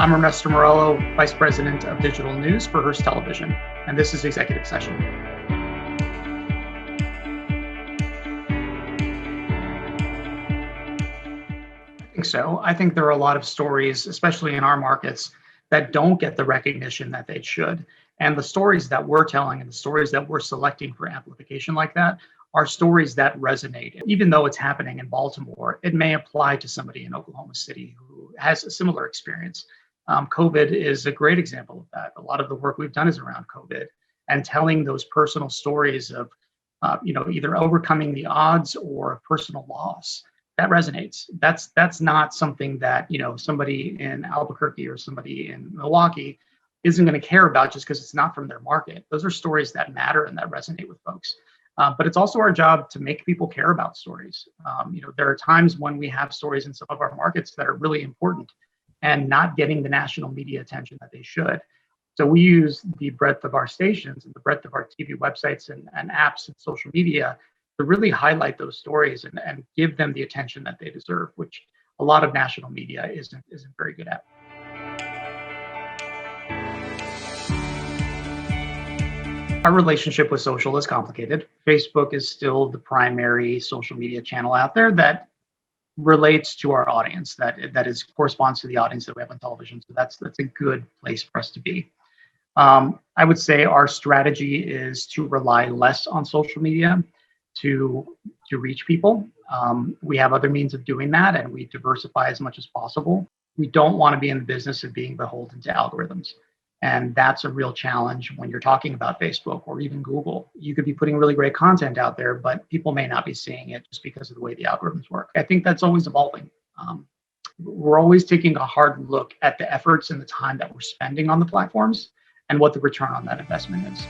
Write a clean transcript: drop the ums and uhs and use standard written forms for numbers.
I'm Ernesto Mourelo, Vice President of Digital News for Hearst Television, and this is Executive Session. I think so. I think there are a lot of stories, especially in our markets, that don't get the recognition that they should. And the stories that we're telling and the stories that we're selecting for amplification like that are stories that resonate. Even though it's happening in Baltimore, it may apply to somebody in Oklahoma City who has a similar experience. COVID is a great example of that. A lot of the work we've done is around COVID and telling those personal stories of, either overcoming the odds or a personal loss. That resonates. That's not something that somebody in Albuquerque or somebody in Milwaukee isn't going to care about just because it's not from their market. Those are stories that matter and that resonate with folks. But it's also our job to make people care about stories. There are times when we have stories in some of our markets that are really important and not getting the national media attention that they should. So we use the breadth of our stations and the breadth of our TV websites and apps and social media to really highlight those stories and give them the attention that they deserve, which a lot of national media isn't very good at. Our relationship with social is complicated. Facebook is still the primary social media channel out there that relates to our audience, that corresponds to the audience that we have on television. So that's a good place for us to be. I would say our strategy is to rely less on social media to reach people. We have other means of doing that, and we diversify as much as possible. We don't want to be in the business of being beholden to algorithms. And that's a real challenge when you're talking about Facebook or even Google. You could be putting really great content out there, but people may not be seeing it just because of the way the algorithms work. I think that's always evolving. We're always taking a hard look at the efforts and the time that we're spending on the platforms and what the return on that investment is.